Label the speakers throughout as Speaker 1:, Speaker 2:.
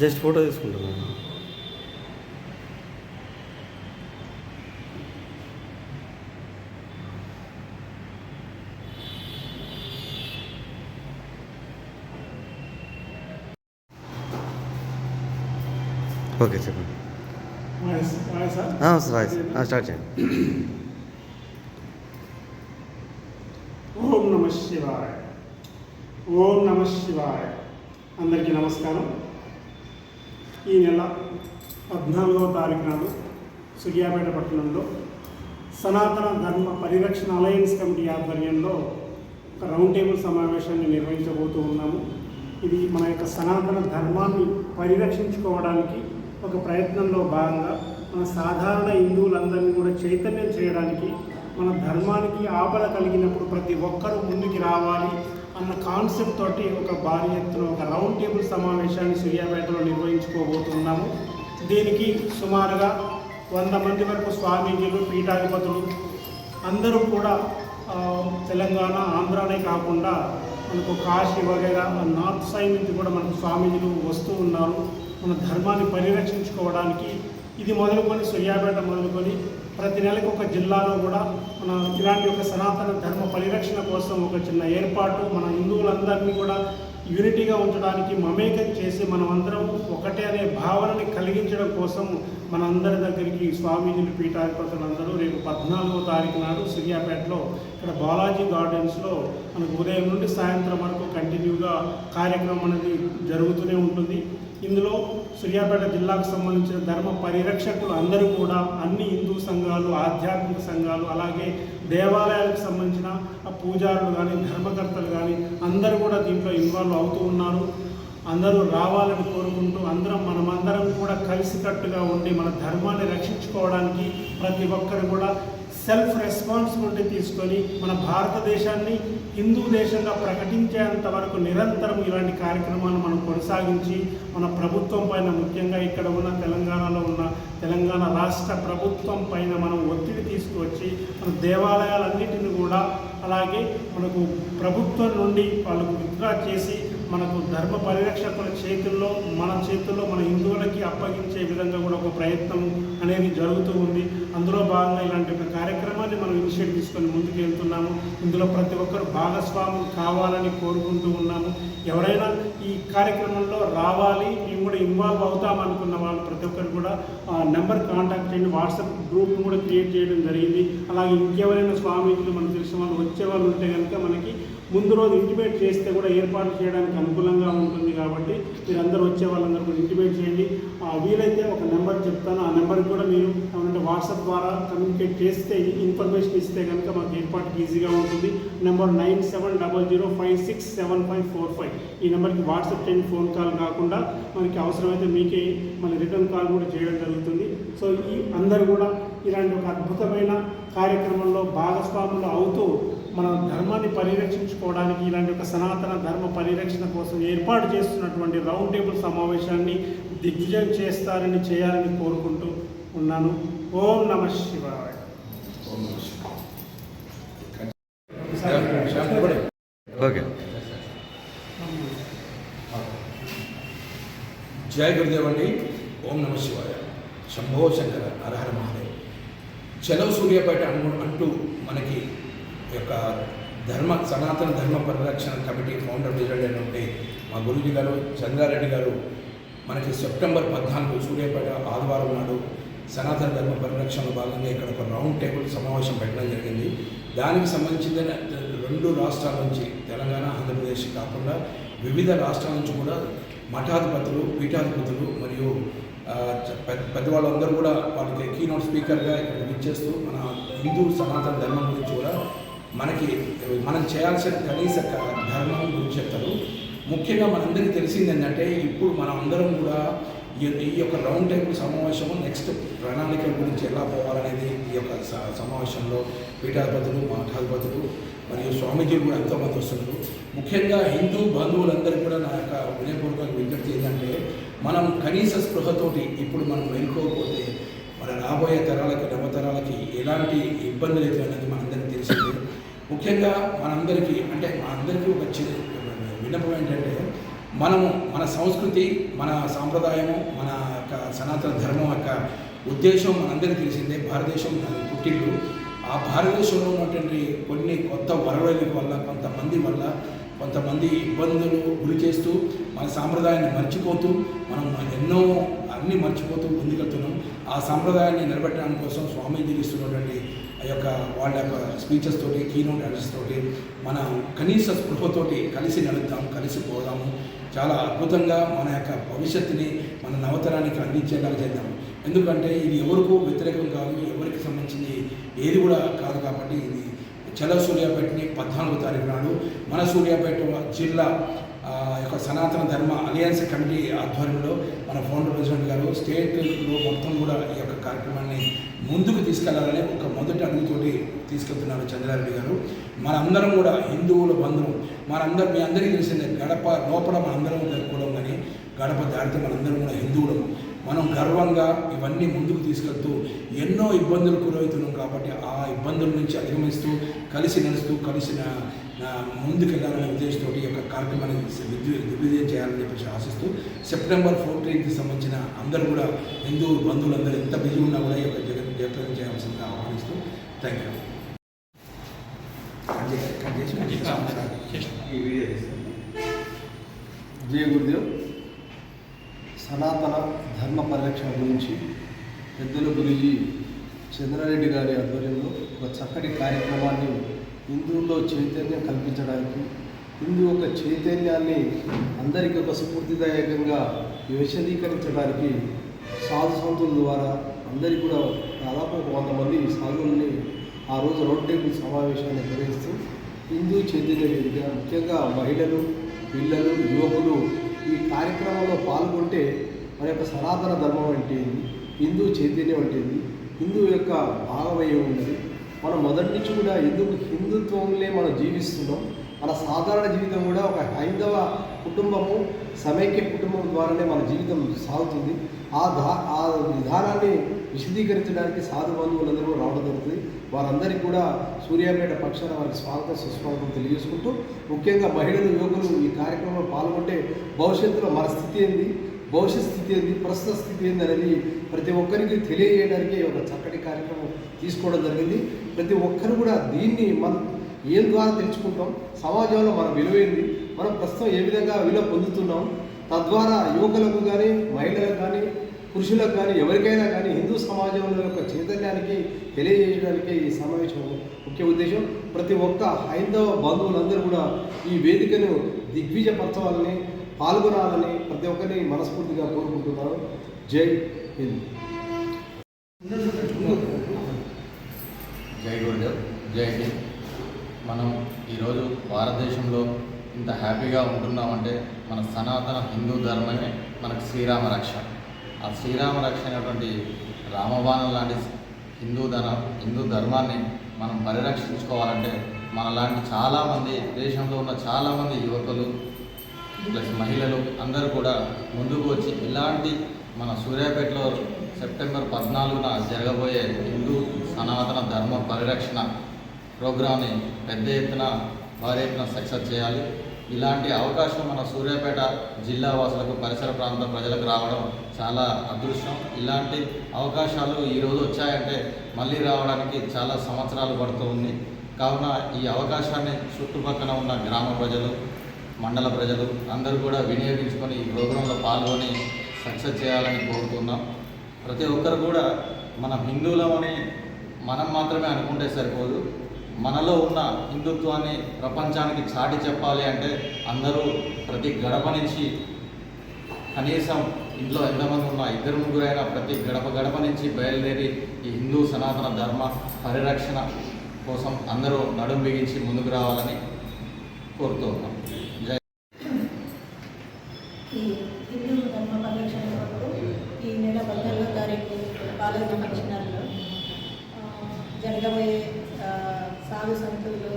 Speaker 1: Just photo తీసుకుంటున్నాను. Okay చెప్పండి. Voice start చేయండి.
Speaker 2: ఓం నమ శివాయ. ఓం నమ శివాయ. అందరికీ నమస్కారం. ఈ నెల 14వ తారీఖు నాడు సూర్యాపేట పట్టణంలో సనాతన ధర్మ పరిరక్షణ అలయన్స్ కమిటీ ఆధ్వర్యంలో ఒక రౌండ్ టేబుల్ సమావేశాన్ని నిర్వహించబోతూ ఉన్నాము. ఇది మన యొక్క సనాతన ధర్మాన్ని పరిరక్షించుకోవడానికి ఒక ప్రయత్నంలో భాగంగా మన సాధారణ హిందువులందరినీ కూడా చైతన్యం చేయడానికి, మన ధర్మానికి ఆపద కలిగినప్పుడు ప్రతి ఒక్కరూ ముందుకు రావాలి అన్న కాన్సెప్ట్ తోటి ఒక భారీ ఎత్తున ఒక రౌండ్ టేబుల్ సమావేశాన్ని సూర్యాపేటలో నిర్వహించుకోబోతున్నాము. దీనికి సుమారుగా 100 మంది వరకు స్వామీజీలు, పీఠాధిపతులు అందరూ కూడా తెలంగాణ, ఆంధ్రానే కాకుండా మనకు కాశీ వగైరా నార్త్ సైడ్ నుంచి కూడా మనకు స్వామీజీలు వస్తూ ఉన్నారు. మన ధర్మాన్ని పరిరక్షించుకోవడానికి ఇది మొదలుకొని సూర్యాపేట మొదలుకొని ప్రతి నెలకు ఒక జిల్లాలో కూడా మన ఇలాంటి ఒక సనాతన ధర్మ పరిరక్షణ కోసం ఒక చిన్న ఏర్పాటు, మన హిందువులందరినీ కూడా యూనిటీగా ఉంచడానికి, మమేకం చేసి మనమందరం ఒకటే అనే భావనని కలిగించడం కోసం మనందరి దగ్గరికి స్వామీజీలు, పీఠాధిపతులు అందరూ రేపు 14వ తారీఖు నాడు సూర్యాపేటలో ఇక్కడ బాలాజీ గార్డెన్స్లో మనకు ఉదయం నుండి సాయంత్రం వరకు కంటిన్యూగా కార్యక్రమం అనేది జరుగుతూనే ఉంటుంది. ఇందులో సూర్యాపేట జిల్లాకు సంబంధించిన ధర్మ పరిరక్షకులు అందరూ కూడా అన్ని హిందూ సంఘాలు, ఆధ్యాత్మిక సంఘాలు, అలాగే దేవాలయాలకు సంబంధించిన పూజారులు కానీ, ధర్మకర్తలు కానీ అందరూ కూడా దీంట్లో ఇన్వాల్వ్ అవుతూ ఉన్నారు. అందరూ రావాలని కోరుకుంటూ మనమందరం కూడా కలిసికట్టుగా ఉండి మన ధర్మాన్ని రక్షించుకోవడానికి ప్రతి ఒక్కరు కూడా సెల్ఫ్ రెస్పాన్సిబిలిటీ తీసుకొని మన భారతదేశాన్ని హిందూ దేశంగా ప్రకటించేంత వరకు నిరంతరం ఇలాంటి కార్యక్రమాలను మనం కొనసాగించి మన ప్రభుత్వం పైన, ముఖ్యంగా ఇక్కడ ఉన్న తెలంగాణలో ఉన్న తెలంగాణ రాష్ట్ర ప్రభుత్వం పైన మనం ఒత్తిడి తీసుకువచ్చి మన దేవాలయాలన్నిటిని కూడా, అలాగే మనకు ప్రభుత్వం నుండి వాళ్ళకు విత్డ్రా చేసి మనకు ధర్మ పరిరక్షకుల చేతుల్లో, మన చేతుల్లో మన హిందువులకి అప్పగించే విధంగా కూడా ఒక ప్రయత్నం అనేది జరుగుతూ ఉంది. అందులో భాగంగా ఇలాంటి ఒక కార్యక్రమాన్ని మనం ఇనిషియేట్ తీసుకొని ముందుకు వెళ్తున్నాము. ఇందులో ప్రతి ఒక్కరు భాగస్వాములు కావాలని కోరుకుంటూ ఉన్నాము. ఎవరైనా ఈ కార్యక్రమంలో రావాలి, మేము కూడా ఇన్వాల్వ్ అవుతామనుకున్న వాళ్ళు ప్రతి ఒక్కరు కూడా నెంబర్ కాంటాక్ట్ చేయండి. వాట్సాప్ గ్రూప్ కూడా క్రియేట్ చేయడం జరిగింది. అలాగే ఇంకెవరైనా స్వామీజీలు మనకు తెలిసిన వాళ్ళు వచ్చేవాళ్ళు ఉంటే కనుక మనకి ముందు రోజు ఇంటిమేట్ చేస్తే కూడా ఏర్పాటు చేయడానికి అనుకూలంగా ఉంటుంది. కాబట్టి మీరందరూ వచ్చే వాళ్ళందరూ కూడా ఇంటిమేట్ చేయండి. వీలైతే ఒక నెంబర్ చెప్తాను, ఆ నెంబర్కి కూడా మీరు ఏమంటే వాట్సాప్ ద్వారా కమ్యూనికేట్ చేస్తే, ఇన్ఫర్మేషన్ ఇస్తే కనుక మాకు ఏర్పాటుకి ఈజీగా ఉంటుంది. నెంబర్ 9700567545. ఈ నెంబర్కి వాట్సాప్ చేయండి, ఫోన్ కాల్ కాకుండా. మనకి అవసరమైతే మీకే మళ్ళీ రిటర్న్ కాల్ కూడా చేయడం జరుగుతుంది. సో ఈ అందరూ కూడా ఇలాంటి ఒక అద్భుతమైన కార్యక్రమంలో భాగస్వాములు అవుతూ మన ధర్మాన్ని పరిరక్షించుకోవడానికి, ఇలాంటి ఒక సనాతన ధర్మ పరిరక్షణ కోసం ఏర్పాటు చేస్తున్నటువంటి రౌండ్ టేబుల్ సమావేశాన్ని దిగ్విజయం చేయాలని కోరుకుంటూ ఉన్నాను. ఓం నమ శివాయ.
Speaker 1: ఓకే.
Speaker 3: జయ గురుదేవ్ అండి. ఓం నమ శివాయ. శంభో శంకర, హరహర మహాదేవ్. చలో సూర్యాపేట అంటూ మనకి యొక్క సనాతన ధర్మ పరిరక్షణ కమిటీ ఫౌండర్ ప్రెసిడెంట్ ఉంటే మా గురుజీ గారు చంద్రారెడ్డి గారు మనకి సెప్టెంబర్ 14 సూర్యాపేట ఆదివారం నాడు సనాతన ధర్మ పరిరక్షణలో భాగంగా ఇక్కడ ఒక రౌండ్ టేబుల్ సమావేశం పెట్టడం జరిగింది. దానికి సంబంధించిన 2 రాష్ట్రాల నుంచి, తెలంగాణ, ఆంధ్రప్రదేశ్ కాకుండా వివిధ రాష్ట్రాల నుంచి కూడా మఠాధిపతులు, పీఠాధిపతులు మరియు పెద్దవాళ్ళందరూ కూడా వాళ్ళకి కీనోట్ స్పీకర్గా ఇక్కడ విచ్చేస్తూ మన హిందూ సనాతన ధర్మం గురించి కూడా మనం చేయాల్సిన కనీస ధర్మం గురించి చెప్తారు. ముఖ్యంగా మనందరికీ తెలిసింది ఏంటంటే, ఇప్పుడు మనం అందరం కూడా ఈ యొక్క రౌండ్ టేబుల్ సమావేశము నెక్స్ట్ ప్రణాళికల గురించి ఎలా పోవాలనేది ఈ యొక్క సమావేశంలో పీఠాధిపతులు, మఠాధిపతులు మరియు స్వామీజీలు కూడా ఎంతోమంది వస్తున్నారు. ముఖ్యంగా హిందూ బంధువులందరికీ కూడా నా యొక్క వినయపూర్వక విజ్ఞప్తి ఏంటంటే, మనం కనీస స్పృహతోటి ఇప్పుడు మనం వెళ్ళుకోకపోతే మన రాబోయే తరాలకి, నవతరాలకి ఎలాంటి ఇబ్బందులు అయితే అనేది మనందరికీ తెలిసింది. ముఖ్యంగా మనందరికీ ఒక విన్నపం ఏంటంటే, మనము మన సంస్కృతి, మన సాంప్రదాయము, మన యొక్క సనాతన ధర్మం యొక్క ఉద్దేశం మనందరికీ తెలిసిందే. భారతదేశం పుట్టిల్లు. ఆ భారతదేశంలో ఉన్నటువంటి కొన్ని కొత్త వరవైల వల్ల కొంతమంది ఇబ్బందులు గురి చేస్తూ మన సాంప్రదాయాన్ని మర్చిపోతూ మనం ఎన్నో అన్నీ మర్చిపోతూ ముందుకెళ్తున్నాం. ఆ సాంప్రదాయాన్ని నిలబెట్టడానికి కోసం స్వామీజీలు ఇస్తున్నటువంటి ఆ యొక్క వాళ్ళ యొక్క స్పీచెస్ తోటి, కీనోట్ అడ్రస్ తోటి మన కనీస స్పృహతోటి కలిసి నడుద్దాం, కలిసి పోదాము. చాలా అద్భుతంగా మన యొక్క భవిష్యత్తుని మన నవతరానికి అందించేలా చేద్దాం. ఎందుకంటే ఇది ఎవరికూ వ్యతిరేకం కాదు, ఎవరికి సంబంధించింది ఏది కూడా కాదు. కాబట్టి ఇది చలో సూర్యాపేటని 14వ తారీఖు నాడు మన సూర్యాపేట జిల్లా యొక్క సనాతన ధర్మ అలయన్స్ కమిటీ ఆధ్వర్యంలో మన ఫౌండర్ ప్రెసిడెంట్ గారు స్టేట్లో మొత్తం కూడా ఈ యొక్క కార్యక్రమాన్ని ముందుకు తీసుకెళ్లాలని ఒక మొదటి అడుగుతోటి తీసుకెళ్తున్నారు చంద్రారెడ్డి గారు. మనందరం కూడా హిందువుల బంధువు, మీ అందరికీ తెలిసిందే. గడప లోపల మనందరం జరుపుకోవడం, కానీ గడప దాటితే మనందరం కూడా హిందువులము. మనం గర్వంగా ఇవన్నీ ముందుకు తీసుకెళ్తూ ఎన్నో ఇబ్బందులు గురవుతున్నాం. కాబట్టి ఆ ఇబ్బందుల నుంచి అధిగమిస్తూ కలిసి నడుస్తూ ముందుకెళ్లాలనే ఉద్దేశంతో ఈ యొక్క కార్యక్రమాన్ని దిగ్విజయం చేయాలని చెప్పేసి ఆశిస్తూ సెప్టెంబర్ 14కి సంబంధించిన అందరూ కూడా హిందూ బంధువులందరూ ఎంత బిజీ ఉన్నా కూడా ఈ యొక్క జయప్రదం చేయాల్సిందిగా ఆహ్వానిస్తూ థ్యాంక్ యూ.
Speaker 4: జయ గురుదేవ్. సనాతన ధర్మ పరిరక్షణ గురించి పెద్దల గురుజీ చంద్రారెడ్డి గారి ఆధ్వర్యంలో ఒక చక్కటి కార్యక్రమాన్ని హిందువుల్లో చైతన్యం కల్పించడానికి, హిందూ యొక్క చైతన్యాన్ని అందరికీ ఒక స్ఫూర్తిదాయకంగా విశదీకరించడానికి సాధు సంతుల ద్వారా అందరికీ కూడా దాదాపు 100 మంది సాధువుల్ని ఆ రోజు రౌండ్ టేబుల్ సమావేశాన్ని నిర్వహిస్తూ హిందూ చైతన్య వేదిక, ముఖ్యంగా మహిళలు, పిల్లలు, యువకులు ఈ కార్యక్రమంలో పాల్గొంటే మన యొక్క సనాతన ధర్మం అంటే హిందూ చైతన్యం అంటే హిందూ యొక్క భాగమయ్యే ఉన్నది. మనం మొదటి నుంచి కూడా హిందుత్వంలో మనం జీవిస్తున్నాం. మన సాధారణ జీవితం కూడా ఒక హైందవ కుటుంబము, సమైక్య కుటుంబం ద్వారానే మన జీవితం సాగుతుంది. ఆ విధానాన్ని విశదీకరించడానికి సాధు బంధువులందరూ రావడం జరుగుతుంది. వారందరికీ కూడా సూర్యాపేట పక్షాన వారికి స్వాగతం సుస్వాగతం తెలియజేసుకుంటూ, ముఖ్యంగా మహిళలు, యువకులు ఈ కార్యక్రమంలో పాల్గొంటే భవిష్యత్తులో మన స్థితి ఏంది, భవిష్యత్ స్థితి ఏంది, ప్రస్తుత స్థితి ఏంది అనేది ప్రతి ఒక్కరికి తెలియజేయడానికి ఒక చక్కటి కార్యక్రమం తీసుకోవడం జరిగింది. ప్రతి ఒక్కరు కూడా దీన్ని మనం ఏం ద్వారా తెలుసుకుంటాం, సమాజంలో మన విలువైంది, మనం ప్రస్తుతం ఏ విధంగా విలువ పొందుతున్నాం, తద్వారా యువకులకు కానీ, మహిళలకు కానీ, పురుషులకు కానీ, ఎవరికైనా కానీ హిందూ సమాజంలో యొక్క చైతన్యానికి తెలియజేయడానికి ఈ సమావేశం ముఖ్య ఉద్దేశం. ప్రతి ఒక్క హైందవ బంధువులందరూ కూడా ఈ వేదికను దిగ్విజయపరచాలని, పాల్గొనాలని ప్రతి ఒక్కరిని మనస్ఫూర్తిగా కోరుకుంటున్నాను. జై హింద్.
Speaker 5: జై గురుదేవ్, జై హింద్. మనం ఈరోజు భారతదేశంలో ఇంత హ్యాపీగా ఉంటున్నామంటే మన సనాతన హిందూ ధర్మమే మనకు శ్రీరామ రక్ష. ఆ శ్రీరామ రక్ష అయినటువంటి రామబాణం లాంటి హిందూ ధర్మాన్ని మనం పరిరక్షించుకోవాలంటే మనలాంటి చాలామంది, దేశంలో ఉన్న చాలామంది యువకులు ప్లస్ మహిళలు అందరూ కూడా ముందుకు వచ్చి ఇలాంటి మన సూర్యాపేటలో సెప్టెంబర్ 14న జరగబోయే హిందూ సనాతన ధర్మ పరిరక్షణ ప్రోగ్రామ్ని పెద్ద ఎత్తున భారీ ఎత్తున సక్సెస్ చేయాలి. ఇలాంటి అవకాశం మన సూర్యాపేట జిల్లా వాసులకు, పరిసర ప్రాంత ప్రజలకు రావడం చాలా అదృష్టం. ఇలాంటి అవకాశాలు ఈరోజు వచ్చాయంటే మళ్ళీ రావడానికి చాలా సంవత్సరాలు పడుతూ ఉంది. కావున ఈ అవకాశాన్ని చుట్టుపక్కల ఉన్న గ్రామ ప్రజలు, మండల ప్రజలు అందరూ కూడా వినియోగించుకొని ఈ ప్రోగ్రాంలో పాల్గొని సక్సెస్ చేయాలని కోరుతున్నాం. ప్రతి ఒక్కరు కూడా మనం హిందువులమని మనం మాత్రమే అనుకుంటే సరిపోదు. మనలో ఉన్న హిందుత్వాన్ని ప్రపంచానికి చాటి చెప్పాలి అంటే అందరూ ప్రతి గడప నుంచి, కనీసం ఇంట్లో ఎంతమంది ఉన్నా 2-3 అయినా ప్రతి గడప నుంచి బయలుదేరి ఈ హిందూ సనాతన ధర్మ పరిరక్షణ కోసం అందరూ నడుం బిగించి ముందుకు రావాలని కోరుతూ ఉన్నాం. జై.
Speaker 6: ఈ హిందూ ధర్మ పరిరక్షణ కొరకు ఈ నెల 14వ తారీఖు పాలక ఫంక్షనల్లో జరగబోయే సాధు సంతులు,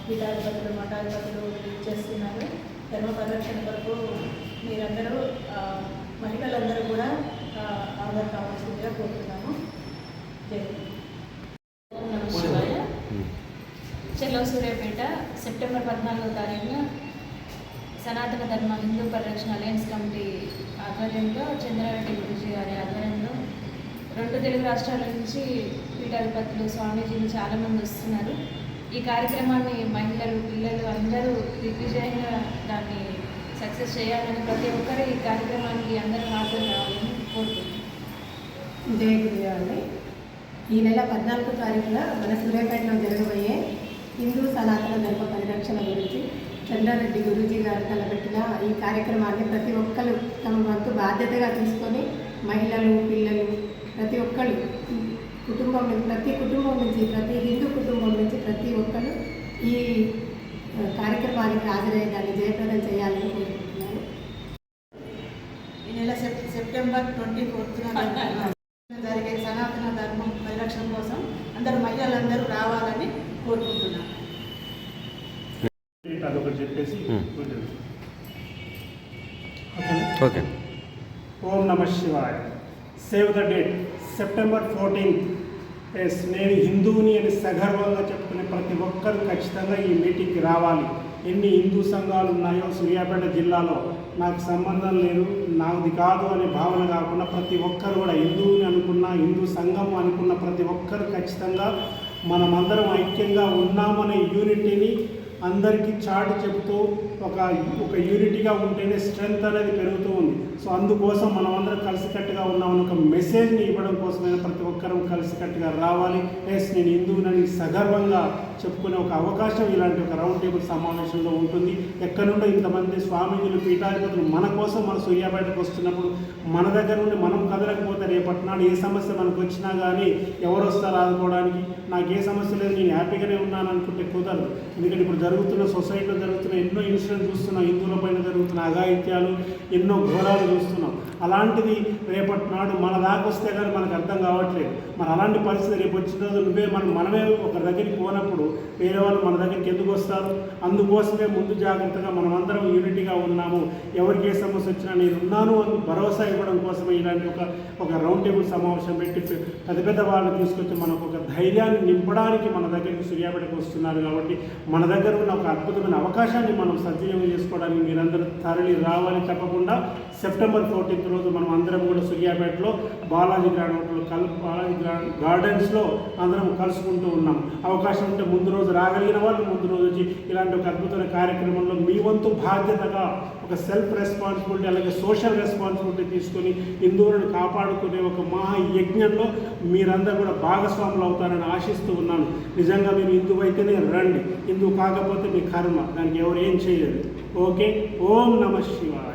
Speaker 6: పీఠాధిపతులు, మఠాధిపతులు చేస్తున్నారు. ధర్మ పరిరక్షణ కొరకు మీరందరూ, మహిళలందరూ కూడా ఆధార్ కావాల్సిందిగా కోరుతున్నాము. జై.
Speaker 7: నమస్కారం. చలో సూర్యాపేట సెప్టెంబర్ 14వ తారీఖున సనాతన ధర్మ హిందూ పరిరక్షణ అలయన్స్ కమిటీ ఆధ్వర్యంలో చంద్రారెడ్డి గురుజీ గారి ఆధ్వర్యంలో 2 తెలుగు రాష్ట్రాల నుంచి పీఠాధిపతులు స్వామీజీలు చాలామంది వస్తున్నారు. ఈ కార్యక్రమాన్ని మహిళలు పిల్లలు అందరూ దిగ్విజయంగా దాన్ని సక్సెస్ చేయాలని ప్రతి ఒక్కరు ఈ కార్యక్రమానికి అందరూ హాజరు రావాలని కోరుకుంటున్నాను.
Speaker 6: జై గురుదేవుని. ఈ నెల 14వ తారీఖున మన సూర్యాపేటలో జరగబోయే హిందూ సనాతన ధర్మ పరిరక్షణ గురించి చంద్రారెడ్డి గురూజీ గారు తలపెట్టిన ఈ కార్యక్రమాన్ని ప్రతి ఒక్కరు తమ వంతు బాధ్యతగా తీసుకొని మహిళలు పిల్లలు ప్రతి ఒక్కరు ప్రతి కుటుంబం నుంచి ప్రతి హిందూ కుటుంబం నుంచి ప్రతి ఒక్కరు ఈ కార్యక్రమానికి హాజరయ్యే దాన్ని జయప్రదం చేయాలని కోరుకుంటున్నాను.
Speaker 8: ఈ నెల సెప్టెంబర్ 24న జరిగే సనాతన ధర్మం పరిరక్షణ కోసం అందరూ మహిళలందరూ రావాలని కోరుకుంటున్నాను.
Speaker 2: అదొకటి చెప్పేసి
Speaker 1: ఓకే.
Speaker 2: ఓం నమ శివాయ. Save the date September 14th. Yes, నేను హిందువుని అని సగర్వంగా చెప్పుకునే ప్రతి ఒక్కరు ఖచ్చితంగా ఈ మీటింగ్కి రావాలి. ఎన్ని హిందూ సంఘాలు ఉన్నాయో సూర్యాపేట జిల్లాలో నాకు సంబంధం లేదు, నాది కాదు అనే భావన కాకుండా ప్రతి ఒక్కరు కూడా హిందువుని అనుకున్న హిందూ సంఘం అనుకున్న ప్రతి ఒక్కరు ఖచ్చితంగా మనమందరం ఐక్యంగా ఉన్నామనే యూనిటీని అందరికీ చాటి చెబుతూ ఒక యూనిటీగా ఉంటేనే స్ట్రెంగ్త్ అనేది పెరుగుతూ ఉంది. సో అందుకోసం మనం అందరం కలిసికట్టుగా ఉన్నామని ఒక మెసేజ్ని ఇవ్వడం కోసమైనా ప్రతి ఒక్కరం కలిసికట్టుగా రావాలి. ఎస్, నేను హిందువునని సగర్వంగా చెప్పుకునే ఒక అవకాశం ఇలాంటి ఒక రౌండ్ టేబుల్ సమావేశంలో ఉంటుంది. ఎక్కడి నుండి ఇంతమంది స్వామీజీలు పీఠాధిపతులు మన కోసం మన సూర్యాపేటకు వస్తున్నప్పుడు మన దగ్గర నుండి మనం కదలకపోతే రేపటి నాడు ఏ సమస్య మనకు వచ్చినా కానీ ఎవరు వస్తారు ఆదుకోవడానికి? నాకు ఏ సమస్య లేదు, నేను హ్యాపీగానే ఉన్నాను అనుకుంటే కుదరదు. ఎందుకంటే ఇప్పుడు జరుగుతున్న సొసైటీలో జరుగుతున్న ఎన్నో ఇన్సిడెంట్స్ చూస్తున్నాం, హిందువుల పైన జరుగుతున్న అఘాయిత్యాలు, ఎన్నో ఘోరాలు చూస్తున్నాం. అలాంటిది రేపటి నాడు మన దాకా వస్తే కానీ మనకు అర్థం కావట్లేదు. మరి అలాంటి పరిస్థితి రేపు వచ్చిన రోజు మనమే ఒకరి దగ్గరికి పోనప్పుడు వేరే వాళ్ళు మన దగ్గరికి ఎందుకు వస్తారు? అందుకోసమే ముందు జాగ్రత్తగా మనమందరం యూనిటీగా ఉన్నాము. ఎవరికి ఏ సమస్య వచ్చినా నేను ఉన్నాను అని భరోసా ఇవ్వడం కోసమే ఇలాంటి ఒక రౌండ్ టేబుల్ సమావేశం పెట్టి పెద్ద వాళ్ళని తీసుకొచ్చి మనకు ఒక ధైర్యాన్ని నింపడానికి మన దగ్గరికి సూర్యాపేటకు వస్తున్నారు. కాబట్టి మన దగ్గర ఉన్న ఒక అద్భుతమైన అవకాశాన్ని మనం సద్వినియోగం చేసుకోవడానికి మీరందరూ తరలి రావాలి. తప్పకుండా సెప్టెంబర్ 14th రోజు మనం అందరం కూడా సూర్యాపేటలో బాలాజీ గార్డెన్స్లో అందరం కలుసుకుంటూ ఉన్నాం. అవకాశం ఉంటే ముందు రోజు రాగలిగిన వాళ్ళు ముందు రోజు వచ్చి ఇలాంటి ఒక అద్భుతమైన కార్యక్రమంలో మీ వంతు బాధ్యతగా ఒక సెల్ఫ్ రెస్పాన్సిబిలిటీ అలాగే సోషల్ రెస్పాన్సిబిలిటీ తీసుకొని హిందువులను కాపాడుకునే ఒక మహాయజ్ఞంలో మీరందరూ కూడా భాగస్వాములు అవుతారని ఆశిస్తూ ఉన్నాను. నిజంగా మీరు హిందువు అయితేనే రండి, హిందువు కాకపోతే మీ కర్మ, దానికి ఎవరు ఏం చేయలేదు. ఓకే. ఓం నమ శివాయ.